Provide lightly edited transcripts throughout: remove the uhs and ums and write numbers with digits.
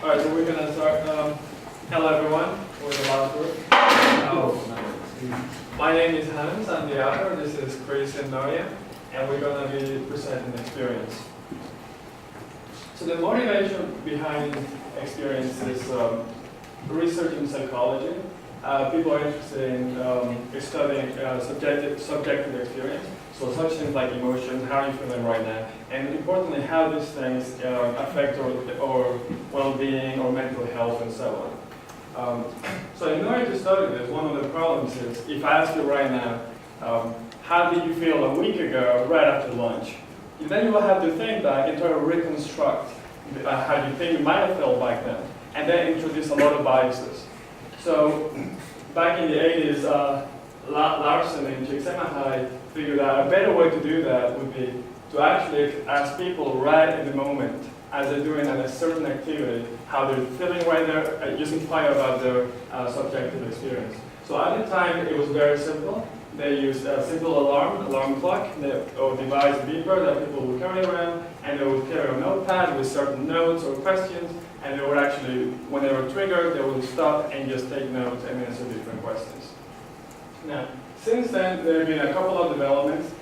Alright, so we're going to start. Hello everyone, with the last group. My name is Hans, I'm the author. This is Chris and Noria, and we're going to be presenting eXperience. So the motivation behind eXperience is research in psychology. People are interested in studying subjective experience. So such things like emotions, how are you feeling right now, and importantly, how these things affect our well-being or mental health and so on. So in order to study this, one of the problems is, if I ask you right now, how did you feel a week ago right after lunch? Then you will have to think back and try to reconstruct how you think you might have felt back then, and then introduce a lot of biases. So back in the 80s, Larson and Csikszentmihalyi figured out a better way to do that would be to actually ask people right in the moment, as they're doing a certain activity, how they're feeling right there, just inquire about their subjective experience. So at the time, it was very simple. They used a simple alarm clock, or device beeper that people would carry around, and they would carry a notepad with certain notes or questions, and they would actually, when they were triggered, they would stop and just take notes and answer different questions. Now, since then, there have been a couple of developments.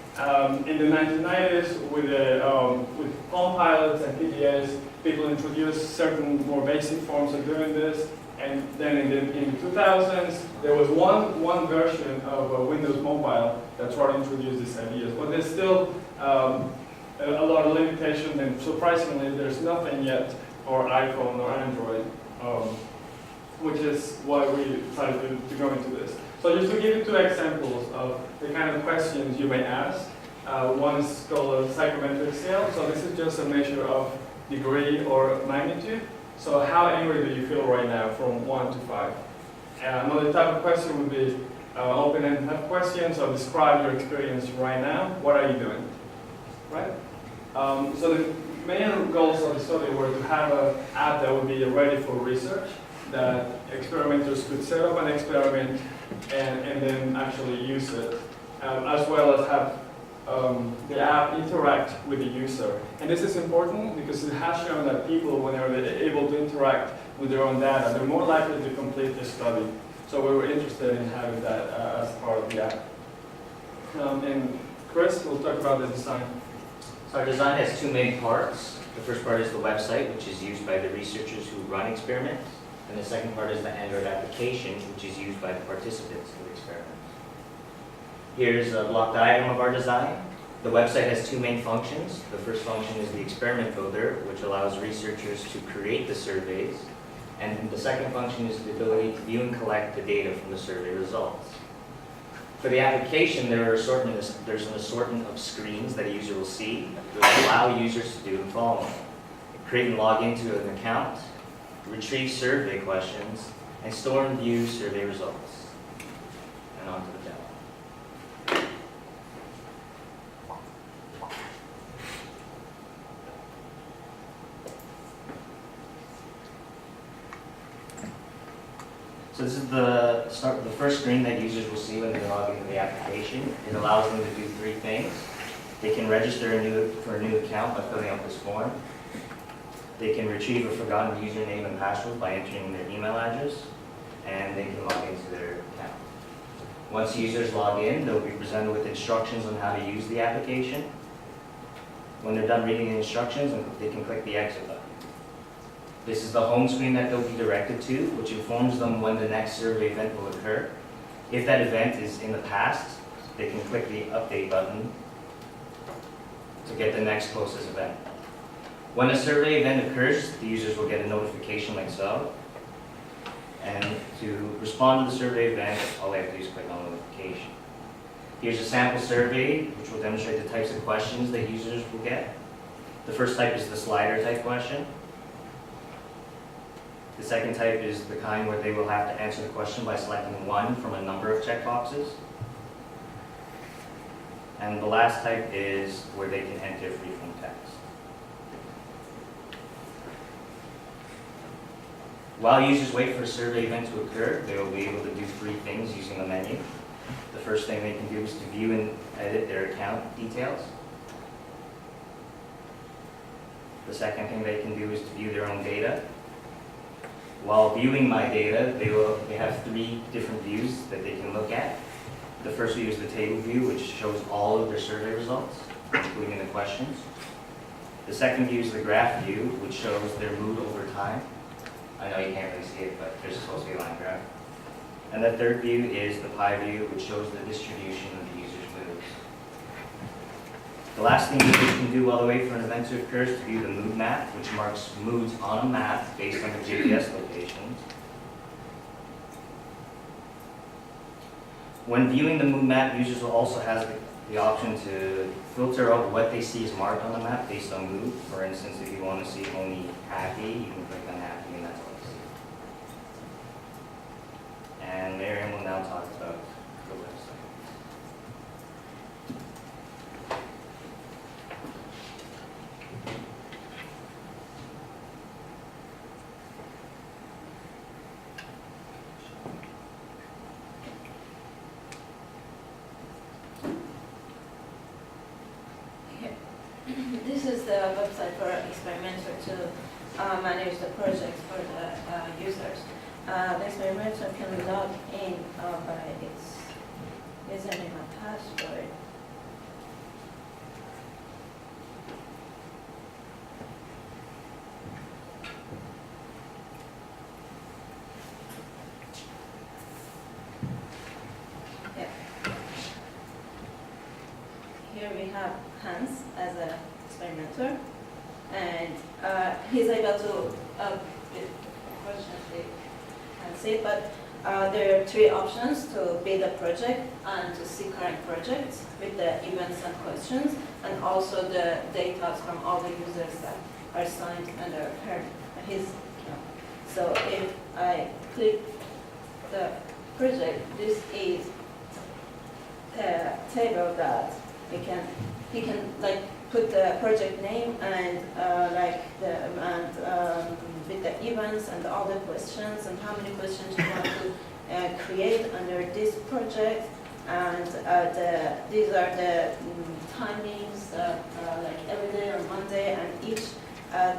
In the 1990s, with Palm Pilots and PDAs, people introduced certain more basic forms of doing this. And then in the 2000s, there was one version of Windows Mobile that tried to introduce these ideas. But there's still a lot of limitations, and surprisingly, there's nothing yet for iPhone or Android, which is why we decided to go into this. So just to give you two examples of the kind of questions you may ask. One is called a psychometric scale. So this is just a measure of degree or magnitude. So how angry do you feel right now from 1 to 5? Another type of question would be open-ended questions. So describe your experience right now. What are you doing? Right? So the main goals of the study were to have an app that would be ready for research, that experimenters could set up an experiment and then actually use it, as well as have the app interact with the user. And this is important because it has shown that people, when they're able to interact with their own data, they're more likely to complete the study. So we were interested in having that as part of the app. And Chris will talk about the design. So our design has two main parts. The first part is the website, which is used by the researchers who run experiments. And the second part is the Android application, which is used by the participants in the experiment. Here's a block diagram of our design. The website has two main functions. The first function is the experiment builder, which allows researchers to create the surveys. And the second function is the ability to view and collect the data from the survey results. For the application, there's an assortment of screens that a user will see that will allow users to do the following: create and log into an account, retrieve survey questions, and store and view survey results. And on to the demo. So this is the first screen that users will see when they log into the application. It allows them to do three things. They can register for a new account by filling out this form. They can retrieve a forgotten username and password by entering their email address, and they can log into their account. Once users log in, they'll be presented with instructions on how to use the application. When they're done reading the instructions, they can click the exit button. This is the home screen that they'll be directed to, which informs them when the next survey event will occur. If that event is in the past, they can click the update button to get the next closest event. When a survey event occurs, the users will get a notification like so. And to respond to the survey event, all they have to do is click on notification. Here's a sample survey, which will demonstrate the types of questions that users will get. The first type is the slider type question. The second type is the kind where they will have to answer the question by selecting one from a number of checkboxes. And the last type is where they can enter free-form text. While users wait for a survey event to occur, they will be able to do three things using the menu. The first thing they can do is to view and edit their account details. The second thing they can do is to view their own data. While viewing my data, they have 3 different views that they can look at. The first view is the table view, which shows all of their survey results, including the questions. The second view is the graph view, which shows their mood over time. I know you can't really see it, but there's supposed to be a line graph. And the third view is the pie view, which shows the distribution of the user's moods. The last thing users can do while they wait for an event to occur is to view the mood map, which marks moods on a map based on the GPS locations. When viewing the mood map, users will also have the option to filter out what they see is marked on the map based on mood. For instance, if you want to see only happy, you can click on happy and that's all you see. And Miriam will now talk about the website. This is the website for Experimenter to manage the projects for the users. The Experimenter can log in by its username and password. Yeah. Here we have Hans as an experimenter, and he's able to, unfortunately, can't see it, but there are 3 options to build a project and to see current projects with the events and questions, and also the data from all the users that are signed under his account. So if I click the project, this is the table that he can like put the project name and with the events and all the questions and how many questions you want to create under this project, and these are the timings like every day or Monday, and each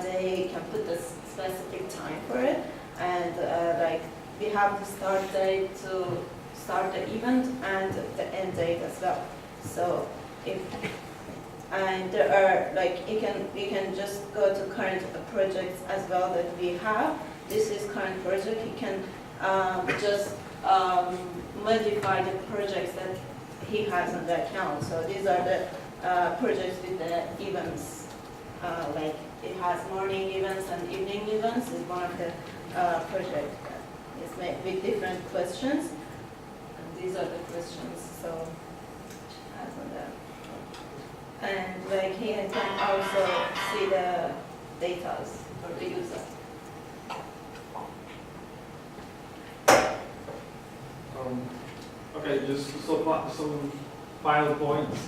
day can put the specific time for it, and like we have the start date to start the event and the end date as well. So and there are like you can just go to current projects as well that we have. This is current project. You can just modify the projects that he has on the account. So these are the projects with the events. Like it has morning events and evening events. Is one of the projects that is made with different questions. And these are the questions. So as on the and like he can also see the data for the user. Okay, just some final points.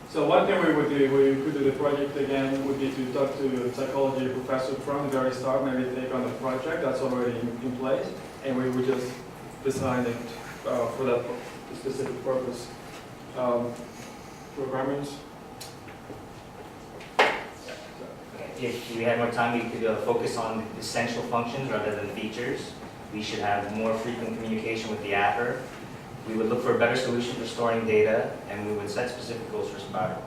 So one thing we would do, we could do the project again, would be to talk to a psychology professor from the very start, maybe take on a project that's already in place, and we would just design it for that specific purpose. Programmers. If we had more time, we could focus on essential functions rather than features. We should have more frequent communication with the apper. We would look for a better solution for storing data, and we would set specific goals for spirals.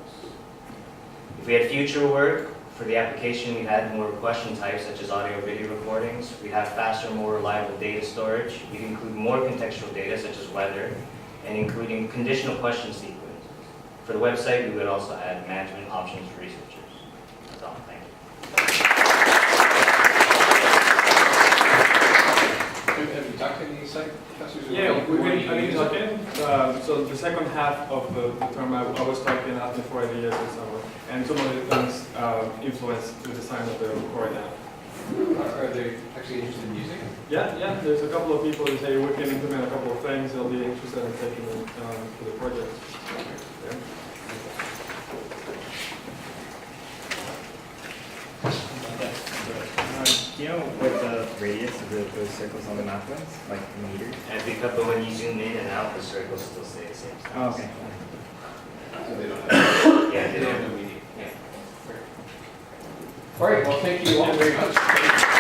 If we had future work for the application, we'd add more question types such as audio video recordings. We'd have faster, more reliable data storage. We'd include more contextual data such as weather, and including conditional question sequence. For the website, we would also add management options for researchers. That's all. Thank you. Have you talked to any site professors? Yeah, we've been talking. So the second half of the term, I was talking after 4 years or so, and some of the things influenced the design of the report now. Are they actually interested in using it? Yeah. There's a couple of people who say we can implement a couple of things. They'll be interested in taking it to the project. Yeah. Do you know what the radius of those circles on the map was? Like meters? But when you zoom in and out, the circles still stay the same size. Oh, okay. So they don't have, Yeah, they don't have no meaning. Yeah. All right, well, thank you all very much.